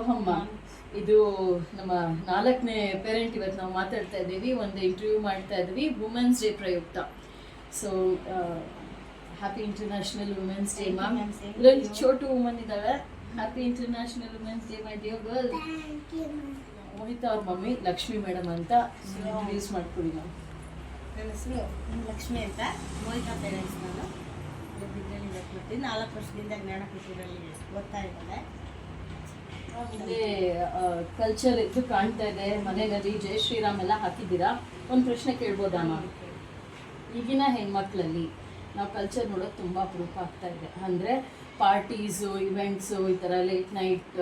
ಸೋಹಮ್ಮ, ಇದು ನಮ್ಮ 4ನೇ ಪೇರೆಂಟ್. ಇವತ್ತು ನಾವು ಮಾತಾಡ್ತಾ ಇದ್ದೀವಿ, ಒಂದು ಇಂಟರ್ವ್ಯೂ ಮಾಡ್ತಾ ಇದ್ವಿ ವುಮೆನ್ಸ್ ಡೇ ಪ್ರಯುಕ್ತ. So happy international women's day ma'am. ಇಲ್ಲೊಂದು ಚೋಟು ವುಮನ್ ಇದ್ದಾಳೆ. Happy international women's day my dear girl. Mohita ಅವ್ರ ಮಮ್ಮಿ ಲಕ್ಷ್ಮಿ ಮೇಡಮ್ ಅಂತ ಯೂಸ್ ಮಾಡ್ಕೊಳ್ಳಿ ಮ್ಯಾಮ್. ನನ್ನ ಹೆಸರು ಲಕ್ಷ್ಮಿ ಅಂತ, ಮೋಹಿತಾ ಪೇರೆಂಟ್ಸ್. ನಾನು ಬಿದ್ರಲ್ಲಿ ಬರ್ತೀನಿ. 4 ವರ್ಷದಿಂದ ಜ್ಞಾನಪೀಠದಲ್ಲಿ ಓದ್ತಾ ಇದ್ದಾರೆ. ಮುಂದೆ ಕಲ್ಚರ್ ಇದು ಕಾಣ್ತಾ ಇದೆ ಮನೆಯಲ್ಲಿ. ಜೈ ಶ್ರೀರಾಮ್ ಎಲ್ಲ ಹಾಕಿದ್ದೀರಾ. ಒಂದು ಪ್ರಶ್ನೆ ಕೇಳ್ಬೋದಾ ಮ್ಯಾಮ್? ಈಗಿನ ಹೆಣ್ಮಕ್ಳಲ್ಲಿ ನಾವು ಕಲ್ಚರ್ ನೋಡೋದು ತುಂಬ ಅಪರೂಪ ಆಗ್ತಾ ಇದೆ. ಅಂದರೆ ಪಾರ್ಟೀಸು, ಇವೆಂಟ್ಸು, ಈ ಥರ ಲೇಟ್ ನೈಟ್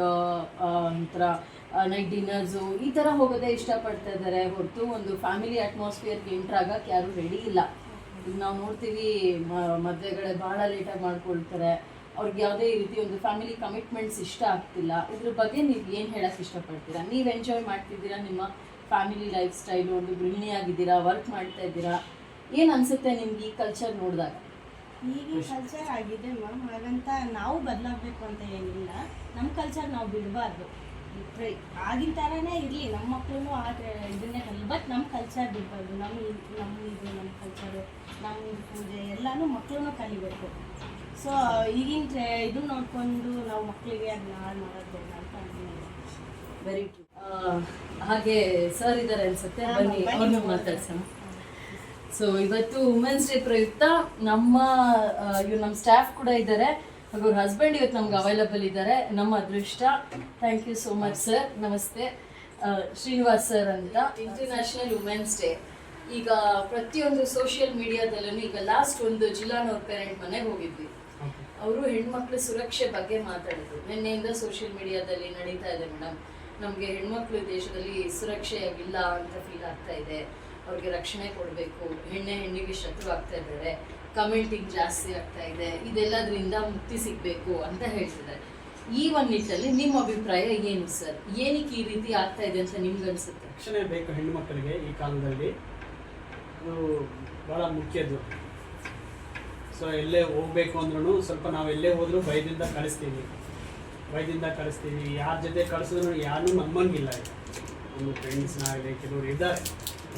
ಒಂಥರ ನೈಟ್ ಡಿನ್ನರ್ಸು ಈ ಥರ ಹೋಗೋದೇ ಇಷ್ಟಪಡ್ತಾ ಇದ್ದಾರೆ ಹೊರತು ಒಂದು ಫ್ಯಾಮಿಲಿ ಅಟ್ಮಾಸ್ಫಿಯರ್ಗೆ ಎಂಟ್ರ್ ಆಗೋಕ್ಕೆ ಯಾರೂ ರೆಡಿ ಇಲ್ಲ. ಈಗ ನಾವು ನೋಡ್ತೀವಿ ಮದುವೆಗಳೇ ಭಾಳ ಲೇಟಾಗಿ ಮಾಡ್ಕೊಳ್ತಾರೆ. ಅವ್ರಿಗೆ ಯಾವುದೇ ರೀತಿ ಒಂದು ಫ್ಯಾಮಿಲಿ ಕಮಿಟ್ಮೆಂಟ್ಸ್ ಇಷ್ಟ ಆಗ್ತಿಲ್ಲ. ಇದ್ರ ಬಗ್ಗೆ ನೀವು ಏನು ಹೇಳೋಕ್ಕೆ ಇಷ್ಟಪಡ್ತೀರಾ? ನೀವು ಎಂಜಾಯ್ ಮಾಡ್ತಿದ್ದೀರಾ ನಿಮ್ಮ ಫ್ಯಾಮಿಲಿ ಲೈಫ್ ಸ್ಟೈಲು? ಒಂದು ಗೃಹಿಣಿಯಾಗಿದ್ದೀರಾ, ವರ್ಕ್ ಮಾಡ್ತಾ ಇದ್ದೀರಾ, ಏನು ಅನಿಸುತ್ತೆ ನಿಮ್ಗೆ ಈ ಕಲ್ಚರ್ ನೋಡಿದಾಗ? ಈಗಿನ ಕಲ್ಚರ್ ಆಗಿದೆ ಮ್ಯಾಮ್. ಹಾಗಂತ ನಾವು ಬದಲಾಗಬೇಕು ಅಂತ ಏನಿಲ್ಲ. ನಮ್ಮ ಕಲ್ಚರ್ ನಾವು ಬಿಡಬಾರ್ದು. ಆಗಿನ ಥರನೇ ಇರಲಿ, ನಮ್ಮ ಮಕ್ಕಳು ಇದನ್ನೇ ಕಲಿ. ಬಟ್ ನಮ್ಮ ಕಲ್ಚರ್ ಬಿಡಬಾರ್ದು. ನಮ್ಮ ಕಲ್ಚರು, ನಮ್ಮ ಪೂಜೆ ಎಲ್ಲನೂ ಮಕ್ಕಳನ್ನೂ ಕಲಿಬೇಕು. ಸೊ ಈಗಿನ ಇದು ನೋಡಿಕೊಂಡು ನಾವು ಮಕ್ಕಳಿಗೆ ಅದನ್ನ ಹಾಳು ಮಾಡೋದು ಬೇಡ ಅಂತ ಅಂತೀನಿ. Very true. ಹಾಗೆ ಸರ್ ಇದ್ದಾರೆ ಅನ್ಸುತ್ತೆ, ಬನ್ನಿ ಅವ್ರನ್ನ ಮಾತಾಡ್ಸೋಣ. ಸೊ ಇವತ್ತು ವುಮೆನ್ಸ್ ಡೇ ಪ್ರಯುಕ್ತ ನಮ್ಮ ಸ್ಟಾಫ್ ಕೂಡ ಇದ್ದಾರೆ, ಹಾಗೂ ಅವ್ರ ಹಸ್ಬೆಂಡ್ ಇವತ್ತು ನಮ್ಗೆ ಅವೈಲಬಲ್ ಇದ್ದಾರೆ. ನಮ್ಮ ಅದೃಷ್ಟ. Thank you so much sir. ನಮಸ್ತೆ. ಶ್ರೀನಿವಾಸ್ ಸರ್ ಅಂತ. ಇಂಟರ್ನ್ಯಾಷನಲ್ ವುಮೆನ್ಸ್ ಡೇ ಈಗ ಪ್ರತಿಯೊಂದು ಸೋಷಿಯಲ್ ಮೀಡಿಯಾದಲ್ಲೂ, ಈಗ ಲಾಸ್ಟ್ ಒಂದು ಜಿಲ್ಲಾನವ್ರ ಪೇರೆಂಟ್ ಮನೆಗೆ ಹೋಗಿದ್ವಿ. ಅವರು ಹೆಣ್ಮಕ್ಳ ಸುರಕ್ಷೆ ಬಗ್ಗೆ ಮಾತಾಡಿದ್ರು. ನಿನ್ನೆಯಿಂದ ಸೋಷಿಯಲ್ ಮೀಡಿಯಾದಲ್ಲಿ ನಡೀತಾ ಇದೆ ಮೇಡಮ್, ನಮಗೆ ಹೆಣ್ಮಕ್ಳು ದೇಶದಲ್ಲಿ ಸುರಕ್ಷೆಯಾಗಿಲ್ಲ ಅಂತ ಫೀಲ್ ಆಗ್ತಾ ಇದೆ, ಅವ್ರಿಗೆ ರಕ್ಷಣೆ ಕೊಡಬೇಕು, ಹೆಣ್ಣಿಗೆ ಶತ್ರು ಆಗ್ತಾ ಇದ್ದಾರೆ, ಕಮೆಂಟಿಂಗ್ ಜಾಸ್ತಿ ಆಗ್ತಾ ಇದೆ, ಇದೆಲ್ಲದರಿಂದ ಮುಕ್ತಿ ಸಿಗಬೇಕು ಅಂತ ಹೇಳ್ತಿದ್ದಾರೆ. ಈ ಒಂದು ನಿಟ್ಟಲ್ಲಿ ನಿಮ್ಮ ಅಭಿಪ್ರಾಯ ಏನು ಸರ್? ಏನಕ್ಕೆ ಈ ರೀತಿ ಆಗ್ತಾ ಇದೆ ಅಂತ ನಿಮ್ಗೆ ಅನ್ಸುತ್ತೆ? ರಕ್ಷಣೆ ಬೇಕು ಹೆಣ್ಣು ಮಕ್ಕಳಿಗೆ ಈ ಕಾಲದಲ್ಲಿ, ಅದು ಭಾಳ ಮುಖ್ಯದ್ದು. ಸೊ ಎಲ್ಲೇ ಹೋಗ್ಬೇಕು ಅಂದ್ರೂ ಸ್ವಲ್ಪ ನಾವು ಎಲ್ಲೇ ಹೋದರೂ ಭಯದಿಂದ ಕಳಿಸ್ತೀವಿ. ಯಾರ ಜೊತೆ ಕಳಿಸಿದ್ರು ಯಾರೂ ನಂಬಂಗಿಲ್ಲ. ಈಗ ಒಂದು ಫ್ರೆಂಡ್ಸ್ನಾಗಲಿ, ಕೆಲವರು ಇದ್ದಾರೆ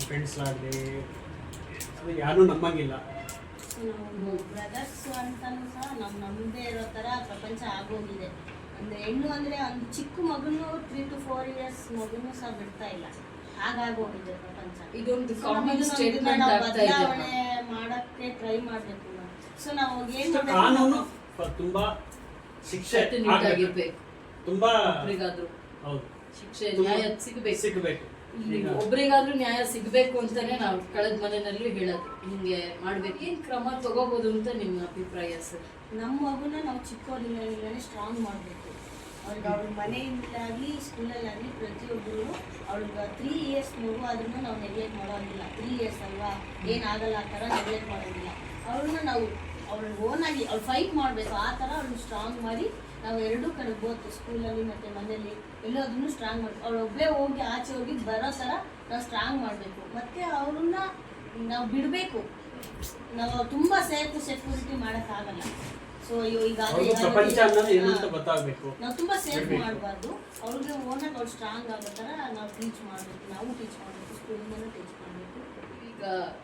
ಫ್ರೆಂಡ್ಸ್ನಾಗಲಿ, ಅದು ಯಾರೂ ನಂಬಂಗಿಲ್ಲ. ನಾವು ಬ್ರದರ್ಸ್ ಅಂತಲೂ ಸಹ ನಮ್ಮದೇ ಇರೋ ಥರ ಪ್ರಪಂಚ ಆಗೋಗಿದೆ. ಅಂದರೆ ಹೆಣ್ಣು ಅಂದರೆ ಒಂದು ಚಿಕ್ಕ ಮಗುನು 3 to 4 years ಮಗುನೂ ಸಹ ಬಿಡ್ತಾ ಇಲ್ಲ. ಹಾಗಾಗೋಗಿದೆ ಪ್ರಪಂಚ. ಇದೊಂದು ಕಾಮನ್ ಸ್ಟೇಟ್ಮೆಂಟ್ ಆಗ್ತಾ ಇದೆ. ಬದಲಾವಣೆ ಮಾಡೋಕ್ಕೆ ಟ್ರೈ ಮಾಡಬೇಕು. ಸೊ ನಾವು ಏನು ಕಾನೂನು ತುಂಬಾ ಶಿಕ್ಷೆ ಆಗಿರ್ಬೇಕು, ತುಂಬಾ ಹೌದು ಶಿಕ್ಷೆ ನ್ಯಾಯ ಸಿಗಬೇಕು. ಈಗ ಒಬ್ರಿಗಾದ್ರೂ ನ್ಯಾಯ ಸಿಗಬೇಕು ಅಂತಾನೆ ನಾವು ಕಳೆದ ಮನೆಯಲ್ಲೂ ಹೇಳೋದು, ಹಿಂಗೆ ಮಾಡ್ಬೇಕು. ಏನ್ ಕ್ರಮ ತಗೋಬಹುದು ಅಂತ ನಿಮ್ಮ ಅಭಿಪ್ರಾಯ ಸರ್? ನಮ್ಮ ಮಗುನ ನಾವು ಚಿಕ್ಕವರಿಂದಲೇ ಸ್ಟ್ರಾಂಗ್ ಮಾಡಬೇಕು. ಅವ್ರಿಗೆ ಅವ್ರ ಮನೆಯಿಂದಾಗಲಿ ಸ್ಕೂಲಲ್ಲಾಗಲಿ ಪ್ರತಿಯೊಬ್ಬರು ಅವ್ಳಿಗೆ 3 years ಮಗು ಆದ್ರೂ ನಾವು ನೆಗ್ಲೆಕ್ಟ್ ಮಾಡೋದಿಲ್ಲ. 3 years ಅಲ್ವಾ, ಏನಾಗಲ್ಲ ಆ ಥರ ನೆಗ್ಲೆಕ್ಟ್ ಮಾಡೋದಿಲ್ಲ. ಅವ್ರನ್ನ ನಾವು ಅವ್ರಿಗೆ ಓನಾಗಿ ಅವ್ಳು ಫೈಟ್ ಮಾಡಬೇಕು. ಆ ಥರ ಅವ್ಳನ್ನ ಸ್ಟ್ರಾಂಗ್ ಮಾಡಿ ನಾವು ಎರಡೂ ಕಡೆ ಬೋತ್ ಸ್ಕೂಲಲ್ಲಿ ಮತ್ತು ಮನೆಯಲ್ಲಿ ಎಲ್ಲೋದನ್ನು ಸ್ಟ್ರಾಂಗ್ ಮಾಡಬೇಕು. ಅವಳು ಒಬ್ಬಳೇ ಹೋಗಿ ಆಚೆ ಹೋಗಿ ಬರೋ ಥರ ನಾವು ಸ್ಟ್ರಾಂಗ್ ಮಾಡಬೇಕು. ಮತ್ತು ಅವ್ರನ್ನ ನಾವು ಬಿಡಬೇಕು. ನಾವು ತುಂಬ ಸೆಕ್ಯೂರಿಟಿ ಮಾಡೋಕ್ಕಾಗಲ್ಲ. ಸೊ ಈಗಾಗಲೇ ಪ್ರಪಂಚ ಅನ್ನೋದು ಏನು ಅಂತ ಗೊತ್ತಾಗಬೇಕು. ನಾವು ತುಂಬ ಸೇಫ್ ಮಾಡಬಾರ್ದು. ಅವ್ರಿಗೆ ಓನಾಗಿ ಅವ್ರು ಸ್ಟ್ರಾಂಗ್ ಆಗೋ ಥರ ನಾವು ಟೀಚ್ ಮಾಡಬೇಕು. ನಾವು ಟೀಚ್ ಮಾಡಬೇಕು, ಸ್ಕೂಲಿಂದಲೂ ಟೀಚ್ ಮಾಡಬೇಕು. ಈಗ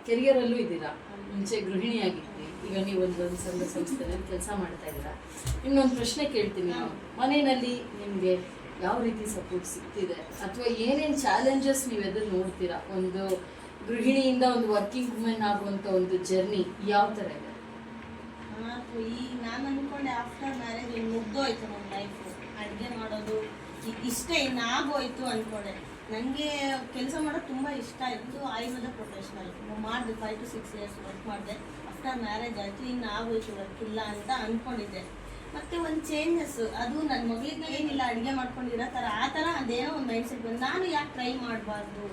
ಕೆರಿಯರಲ್ಲೂ ಇದ್ದೀರಾ, ಮುಂಚೆ ಗೃಹಿಣಿಯಾಗಿದ್ವಿ, ಈಗ ನೀವು ಒಂದು ಸಂಘ ಸಂಸ್ಥೆಯಲ್ಲಿ ಕೆಲಸ ಮಾಡ್ತಾ ಇದ್ದೀರಾ. ಇನ್ನೊಂದು ಪ್ರಶ್ನೆ ಕೇಳ್ತೀನಿ. ಮನೆಯಲ್ಲಿ ನಿಮಗೆ ಯಾವ ರೀತಿ ಸಪೋರ್ಟ್ ಸಿಗ್ತಿದೆ, ಅಥವಾ ಏನೇನು ಚಾಲೆಂಜಸ್ ನೀವು ಎದುರು ನೋಡ್ತೀರಾ? ಒಂದು ಗೃಹಿಣಿಯಿಂದ ಒಂದು ವರ್ಕಿಂಗ್ ವುಮೆನ್ ಆಗುವಂಥ ಒಂದು ಜರ್ನಿ ಯಾವ ಥರ ಇದೆ? ಈಗ ನಾನು ಅಂದ್ಕೊಂಡೆ ಆಫ್ಟರ್ ಮ್ಯಾರೇಜ್ ಇನ್ನು ಮುಗ್ದೋಯ್ತು ನನ್ನ ಲೈಫು. ಅಡುಗೆ ಮಾಡೋದು ಇಷ್ಟ ಇನ್ನು ಆಗೋಯ್ತು ಅಂದ್ಕೊಂಡೆ. ನನಗೆ ಕೆಲಸ ಮಾಡೋದು ತುಂಬ ಇಷ್ಟ ಇತ್ತು. ಆಯುರ್ವೇದ ಪ್ರೊಫೆಷ್ನಲ್ ಮಾಡಿದೆ. 5 to 6 years ವರ್ಕ್ ಮಾಡಿದೆ. ಆಫ್ಟರ್ ಮ್ಯಾರೇಜ್ ಆಯಿತು, ಇನ್ನು ಆಗೋಯ್ತು, ವರ್ಕ್ ಇಲ್ಲ ಅಂತ ಅಂದ್ಕೊಂಡಿದ್ದೆ. ಮತ್ತು ಒಂದು ಚೇಂಜಸ್, ಅದು ನನ್ನ ಮಗಳಿಗೆ ಏನಿಲ್ಲ ಅಡುಗೆ ಮಾಡ್ಕೊಂಡಿರೋ ಥರ ಆ ಥರ ಅದೇನೋ ಒಂದು ಮೈಂಡ್ಸೆಟ್ ಬಂದು ನಾನು ಯಾಕೆ ಟ್ರೈ ಮಾಡಬಾರ್ದು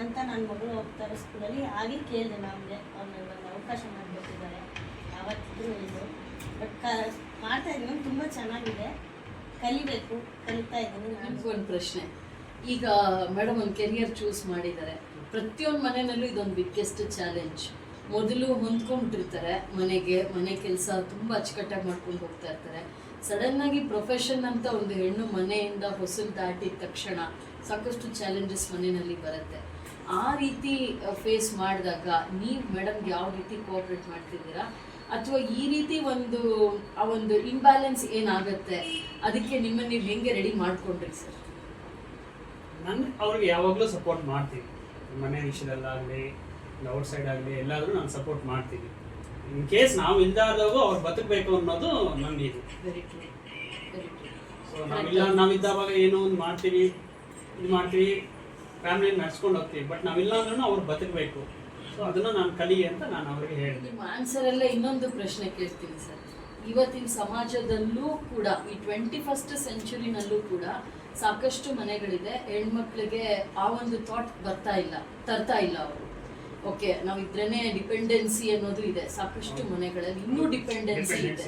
ಅಂತ ನನ್ನ ಮಗಳು ಹೋಗ್ತಾರೆ ಸ್ಕೂಲಲ್ಲಿ. ಹಾಗೆ ಕೇಳಿದೆ ನಮಗೆ, ಅವ್ರಿಗೆ ಒಂದು ಅವಕಾಶ ಮಾಡಿಕೊಟ್ಟಿದ್ದಾರೆ. ಯಾವತ್ತಿದ್ರೂ ಇದು ಬಟ್ ಮಾಡ್ತಾ ಇದ್ದೀನಿ. ತುಂಬ ಚೆನ್ನಾಗಿದೆ, ಕಲಿಬೇಕು, ಕಲಿತಾ ಇದ್ದೀನಿ. ಒಂದು ಪ್ರಶ್ನೆ, ಈಗ ಮೇಡಮ್ ಒಂದು ಕೆರಿಯರ್ ಚೂಸ್ ಮಾಡಿದ್ದಾರೆ. ಪ್ರತಿಯೊಂದು ಮನೆಯಲ್ಲೂ ಇದೊಂದು ಬಿಗ್ಗೆಸ್ಟ್ ಚಾಲೆಂಜ್. ಮೊದಲು ಹೊಂದ್ಕೊಂಡ್ಬಿಟ್ಟಿರ್ತಾರೆ ಮನೆ ಕೆಲಸ ತುಂಬ ಅಚ್ಚುಕಟ್ಟಾಗಿ ಮಾಡ್ಕೊಂಡು ಹೋಗ್ತಾ ಇರ್ತಾರೆ. ಸಡನ್ ಆಗಿ ಪ್ರೊಫೆಷನ್ ಅಂತ ಒಂದು ಹೆಣ್ಣು ಮನೆಯಿಂದ ಹೊಸಲು ದಾಟಿದ ತಕ್ಷಣ ಸಾಕಷ್ಟು ಚಾಲೆಂಜಸ್ ಮನೆಯಲ್ಲಿ ಬರುತ್ತೆ. ಆ ರೀತಿ ಫೇಸ್ ಮಾಡಿದಾಗ ನೀವು ಮೇಡಮ್ಗೆ ಯಾವ ರೀತಿ ಕೋಆಪ್ರೇಟ್ ಮಾಡ್ತಿದ್ದೀರಾ, ಅಥವಾ ಈ ರೀತಿ ಒಂದು ಇಂಬ್ಯಾಲೆನ್ಸ್ ಏನಾಗುತ್ತೆ ಅದಕ್ಕೆ ನಿಮ್ಮನ್ನು ನೀವು ಹೆಂಗೆ ರೆಡಿ ಮಾಡ್ಕೊಂಡ್ರಿ ಸರ್? ನಾನು ಅವ್ರಿಗೆ ಯಾವಾಗಲೂ ಸಪೋರ್ಟ್ ಮಾಡ್ತೀನಿ, ಮನೆ ವಿಷಯದಲ್ಲಾಗಲಿ ಔಟ್ ಸೈಡ್ ಆಗಲಿ ಎಲ್ಲಾದರೂ ನಾನು ಸಪೋರ್ಟ್ ಮಾಡ್ತೀನಿ. ಇನ್ ಕೇಸ್ ನಾವು ಇಲ್ದಾದಾಗೂ ಅವ್ರು ಬದುಕಬೇಕು ಅನ್ನೋದು ನನ್ನ ಇದು. Very true, very true. So ನಾವಿದ್ದಾವಾಗ ಏನೋ ಒಂದು ಮಾಡ್ತೀವಿ, ಇದು ಮಾಡ್ತೀವಿ, ಫ್ಯಾಮಿಲಿ ನಡ್ಸ್ಕೊಂಡು ಹೋಗ್ತೀವಿ. ಬಟ್ ನಾವಿಲ್ಲ ಅಂದ್ರೂ ಅವ್ರು ಬದುಕಬೇಕು. ಸೊ ಅದನ್ನು ನಾನು ಕಲಿಯೆ ಅಂತ ನಾನು ಅವ್ರಿಗೆ ಹೇಳಿದೆ. ನಿಮ್ಮ ಆನ್ಸರಲ್ಲೇ ಇನ್ನೊಂದು ಪ್ರಶ್ನೆ ಕೇಳ್ತೀನಿ ಸರ್. ಇವತ್ತಿನ ಸಮಾಜದಲ್ಲೂ ಕೂಡ ಈ 21st ಸೆಂಚುರಿನಲ್ಲೂ ಕೂಡ ಸಾಕಷ್ಟು ಮನೆಗಳಿದೆ, ಹೆಣ್ಮಕ್ಳಿಗೆ ಆ ಒಂದು ಥಾಟ್ ತರ್ತಾ ಇಲ್ಲ ಅವರು. ಓಕೆ, ನಾವಿದ್ರೇನೆ ಡಿಪೆಂಡೆನ್ಸಿ ಅನ್ನೋದು ಇದೆ ಸಾಕಷ್ಟು ಮನೆಗಳಲ್ಲಿ, ಇನ್ನೂ ಡಿಪೆಂಡೆನ್ಸಿ ಇದೆ.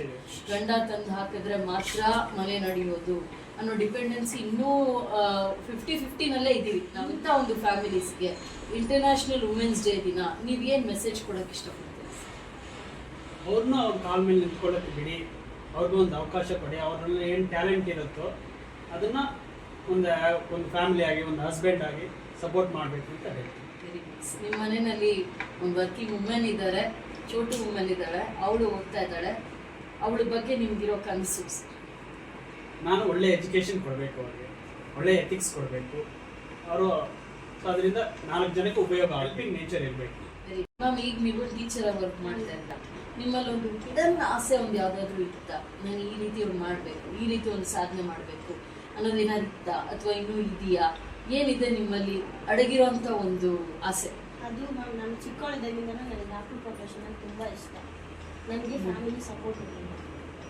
ಗಂಡ ತಂದು ಹಾಕಿದ್ರೆ ಮಾತ್ರ ಮನೆ ನಡೆಯೋದು ಅನ್ನೋ ಡಿಪೆಂಡೆನ್ಸಿ ಇನ್ನೂ 50-50ನಲ್ಲೇ ಇದ್ದೀವಿ ನಾವಿಂಥ ಒಂದು ಫ್ಯಾಮಿಲೀಸ್ಗೆ. ಇಂಟರ್ನ್ಯಾಷನಲ್ ವುಮೆನ್ಸ್ ಡೇ ದಿನ ನೀವೇನು ಮೆಸೇಜ್ ಕೊಡೋಕೆ ಇಷ್ಟಪಡ್ತೀರಿ? ಅವ್ರನ್ನ ಅವ್ರ ಕಾಲ ಮೇಲೆ ನಿಂತ್ಕೊಳ್ಳೋಕೆ ಬಿಡಿ, ಅವ್ರಿಗೂ ಒಂದು ಅವಕಾಶ ಕೊಡಿ. ಅವ್ರಲ್ಲಿ ಏನು ಟ್ಯಾಲೆಂಟ್ ಇರುತ್ತೋ ಅದನ್ನು ಒಂದು ಫ್ಯಾಮಿಲಿ ಆಗಿ, ಒಂದು ಹಸ್ಬೆಂಡ್ ಆಗಿ ಸಪೋರ್ಟ್ ಮಾಡಬೇಕು ಅಂತ ಹೇಳ್ತೀನಿ. Very nice. ನಿಮ್ಮ ಮನೆಯಲ್ಲಿ ಒಂದು ವರ್ಕಿಂಗ್ ವುಮೆನ್ ಇದ್ದಾರೆ, ಚೋಟು ವುಮೆನ್ ಇದ್ದಾಳೆ, ಅವಳು ಓದ್ತಾ ಇದ್ದಾಳೆ, ಅವಳ ಬಗ್ಗೆ ನಿಮ್ಗಿರೋ ಕನಸು? ನಾನು ಒಳ್ಳೆ ಎಜುಕೇಷನ್ ಕೊಡಬೇಕು, ಅವ್ರಿಗೆ ಒಳ್ಳೆ ಎಥಿಕ್ಸ್ ಕೊಡಬೇಕು. ಅವರು ಸೊ ಅದರಿಂದ 4 ಜನಕ್ಕೆ ಉಪಯೋಗ ಹೆಲ್ಪಿಂಗ್ ನೇಚರ್ ಇರಬೇಕು. ಮ್ಯಾಮ್, ಈಗ ನೀವು ಟೀಚರ್ ವರ್ಕ್ ಮಾಡ್ತಾ ಇದ್ದ, ನಿಮ್ಮಲ್ಲಿ ಒಂದು ಹಿಡನ್ ಆಸೆ ಒಂದು ಯಾವುದಾದ್ರೂ ಇತ್ತಾ? ನಾನು ಈ ರೀತಿ ಒಂದು ಮಾಡಬೇಕು, ಈ ರೀತಿ ಒಂದು ಸಾಧನೆ ಮಾಡಬೇಕು ಅನ್ನೋದೇನಾದ್ರು ಇತ್ತಾ, ಅಥವಾ ಇನ್ನೂ ಇದೆಯಾ? ಏನಿದೆ ನಿಮ್ಮಲ್ಲಿ ಅಡಗಿರೋಂಥ ಒಂದು ಆಸೆ? ಅದು ಮ್ಯಾಮ್, ನಾನು ಚಿಕ್ಕವಳಿದ್ದಾಗಿಂದ ನನಗೆ ಡಾಕ್ಟರ್ ಪ್ರೊಫೆಷನ್ ತುಂಬ ಇಷ್ಟ. ನನಗೆ ಫ್ಯಾಮಿಲಿ ಸಪೋರ್ಟ್ ಇಲ್ಲ,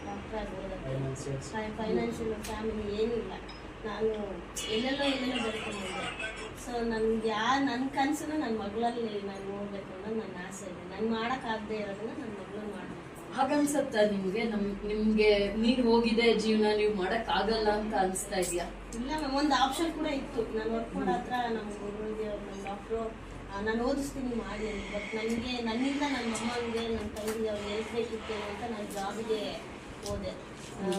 ಡಾಕ್ಟರ್ ಓದೋಕ್ಕೆ ಫೈನಾನ್ಷಿಯಲ್ ಫ್ಯಾಮಿಲಿ ಏನಿಲ್ಲ. ನಾನು ಎಲ್ಲೆಲ್ಲೋ ಬೆಳ್ಕೊಂಡಿದ್ದೆ. ಸೊ ನನಗೆ ನನ್ನ ಕನಸನ್ನು ನನ್ನ ಮಗಳಲ್ಲಿ ನಾನು ನೋಡಬೇಕು ಅನ್ನೋದು ನನ್ನ ಆಸೆ ಇದೆ. ನಾನು ಮಾಡೋಕ್ಕಾಗದೇ ಇರೋದನ್ನ ನನ್ನ ಮಗಳು ಮಾಡಬೇಕು. ಹಾಗನ್ಸತ್ತಾ ನಿಮಗೆ? ನಿಮಗೆ ನೀರು ಹೋಗಿದೆ ಜೀವನ, ನೀವು ಮಾಡೋಕ್ಕಾಗಲ್ಲ ಅಂತ ಅನಿಸ್ತಾ ಇದೆಯಾ? ಇಲ್ಲ ಮ್ಯಾಮ್, ಒಂದು ಆಪ್ಷನ್ ಕೂಡ ಇತ್ತು. ನಾನು ವರ್ಕ್ ಮಾಡೋ ಹತ್ರ ನಮ್ಮ ಗುರುಗಳಿಗೆ ನಮ್ಮ ಡಾಕ್ಟ್ರು ನಾನು ಓದಿಸ್ತೀನಿ ಮಾಡಿ, ಬಟ್ ನನಗೆ ನನ್ನಿಂದ ನನ್ನ ಅಮ್ಮನಿಗೆ ನನ್ನ ತಂಗಿಗೆ ಅವ್ರು ಹೇಳ್ಬೇಕಿತ್ತು ಅಂತ ನಾನು ಜಾಬಿಗೆ ಹೋದೆ.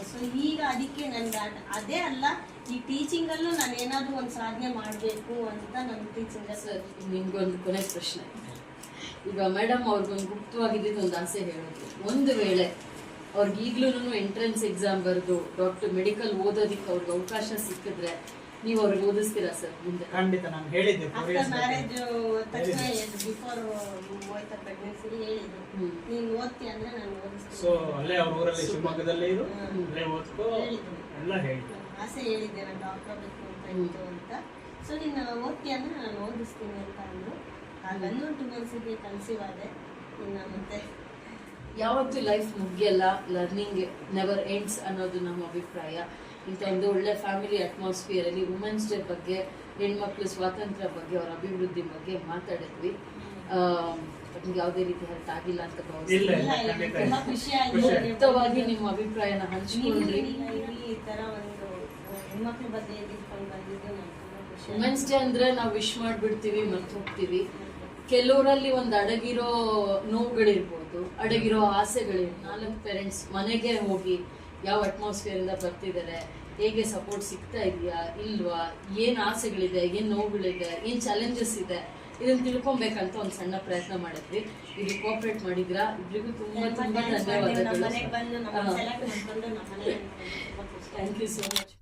ಸೊ ಈಗ ಅದಕ್ಕೆ ನನಗೆ ಅದೇ ಅಲ್ಲ, ಈ ಟೀಚಿಂಗಲ್ಲೂ ನಾನು ಏನಾದರೂ ಒಂದು ಸಾಧನೆ ಮಾಡಬೇಕು ಅಂತ ನನ್ನ ಟೀಚಿಂಗ್. ಸರ್, ನಿಮ್ಗೊಂದು ಕೊನೆ ಪ್ರಶ್ನೆ. ಈಗ ಮೇಡಮ್ ಅವ್ರಿಗೊಂದು ಗುಪ್ತವಾಗಿದ್ದು ಒಂದು ಆಸೆ ಹೇಳೋದು, ಒಂದು ವೇಳೆ ಅವ್ರಿಗೆ ಈಗಲೂ ಎಂಟ್ರೆನ್ಸ್ ಎಕ್ಸಾಮ್ ಬರೆದು ಮೆಡಿಕಲ್ ಓದೋದಕ್ಕೆ ಅವ್ರಿಗೆ ಅವಕಾಶ ಸಿಕ್ಕಿದ್ರೆ ನೀವು ಅವ್ರಿಗೆ ಓದಿಸ್ತೀರಾ ಸರ್ ಮುಂದೆ? ಖಂಡಿತ. ನಾನು ಹೇಳಿದ್ದೆ ಆಫ್ಟರ್ ಮ್ಯಾರೇಜ್ ತಕ್ಷಣ ಬಿಫೋರ್ ಹೋಯ್ತಾ ಪ್ರೆಗ್ನೆನ್ಸಿ ಹೇಳಿದ್ರು, ನೀನು ಓದ್ತಿ ಅಂದ್ರೆ ನಾನು ಓದಿಸ್ತೀನಿ. ಸೊ ಅಲ್ಲೇ ಅವ್ರ ಊರಲ್ಲಿ ಶಿವಮೊಗ್ಗದಲ್ಲೇ ಇರು, ಅಲ್ಲೇ ಓದ್ಕೋ ಎಲ್ಲ ಹೇಳಿದ್ರು. ಆಸೆ ಹೇಳಿದ್ದೆ, ನಾನು ಡಾಕ್ಟರ್ ಬೇಕು ಅಂತ ಇತ್ತು ಅಂತ. ಸೊ ನೀನು ಓದ್ತಿ ಅಂದ್ರೆ ನಾನು ಓದಿಸ್ತೀನಿ ಅಂತ ಅಂದ್ರು. ಹಾಗಲ್ಲೂ 2 ಮಂತ್ಸಿಗೆ ಕನ್ಸೀವ್ ಆದೆ. ಇನ್ನು ಮತ್ತೆ ಯಾವತ್ತೂ ಲೈಫ್ ಮುಗಿಯಲ್ಲ, ಲರ್ನಿಂಗ್ ನೆವರ್ ಎಂಡ್ಸ್ ಅನ್ನೋದು ನಮ್ಮ ಅಭಿಪ್ರಾಯ. ಇಂಥ ಒಂದು ಒಳ್ಳೆ ಫ್ಯಾಮಿಲಿ ಅಟ್ಮಾಸ್ಫಿಯರಲ್ಲಿ ವುಮೆನ್ಸ್ ಡೇ ಬಗ್ಗೆ, ಹೆಣ್ಮಕ್ಳು ಸ್ವಾತಂತ್ರ್ಯ ಬಗ್ಗೆ, ಅವರ ಅಭಿವೃದ್ಧಿ ಬಗ್ಗೆ ಮಾತಾಡಿದ್ವಿ. ನಿಮ್ಗೆ ಯಾವುದೇ ರೀತಿ ಹೆಲ್ತ್ ಆಗಿಲ್ಲ ಅಂತ ಭಾವಿಸ್ತೀನಿ. ತುಂಬಾ ಖುಷಿ ಆಗಿದೆ ಮುಕ್ತವಾಗಿ ನಿಮ್ಮ ಅಭಿಪ್ರಾಯನ ಹಂಚ್ಕೊಂಡ್ರಿ. ಈ ತರ ಒಂದು ಹೆಣ್ಮಕ್ಳ ಬಗ್ಗೆ ಎದ್ಕೊಂಡು ಬಂದಿದ್ದು ನಾನು ತುಂಬಾ ಖುಷಿ. ವುಮೆನ್ಸ್ ಡೇ ಅಂದ್ರೆ ನಾವು ವಿಶ್ ಮಾಡ್ಬಿಡ್ತೀವಿ, ಮರ್ತು ಹೋಗ್ತೀವಿ. ಕೆಲವರಲ್ಲಿ ಒಂದು ಅಡಗಿರೋ ನೋವುಗಳಿರ್ಬೋದು, ಅಡಗಿರೋ ಆಸೆಗಳಿರ್ಬೋದು. 4 ಪೇರೆಂಟ್ಸ್ ಮನೆಗೆ ಹೋಗಿ ಯಾವ ಅಟ್ಮಾಸ್ಫಿಯರ್ ಇಂದ ಬರ್ತಿದ್ದಾರೆ, ಹೇಗೆ ಸಪೋರ್ಟ್ ಸಿಗ್ತಾ ಇದೆಯಾ ಇಲ್ವಾ, ಏನು ಆಸೆಗಳಿದೆ, ಏನು ನೋವುಗಳಿದೆ, ಏನು ಚಾಲೆಂಜಸ್ ಇದೆ, ಇದನ್ನ ತಿಳ್ಕೊಬೇಕಂತ ಒಂದು ಸಣ್ಣ ಪ್ರಯತ್ನ ಮಾಡಿದ್ವಿ. ಇದು ಕೋಆಪರೇಟ್ ಮಾಡಿದ್ರಾ? ಇಬ್ರಿಗೂ ತುಂಬಾ ತುಂಬಾ ಧನ್ಯವಾದಗಳು. ನಮ್ಮ ಮನೆಗೆ ಬಂದು ನಮ್ಮ ಸೆಲೆಕ್ಟ್ ಮಾಡ್ಕೊಂಡು ನಮ್ಮ ಮನೆಗೆ ಥ್ಯಾಂಕ್ ಯು ಸೋ ಮಚ್.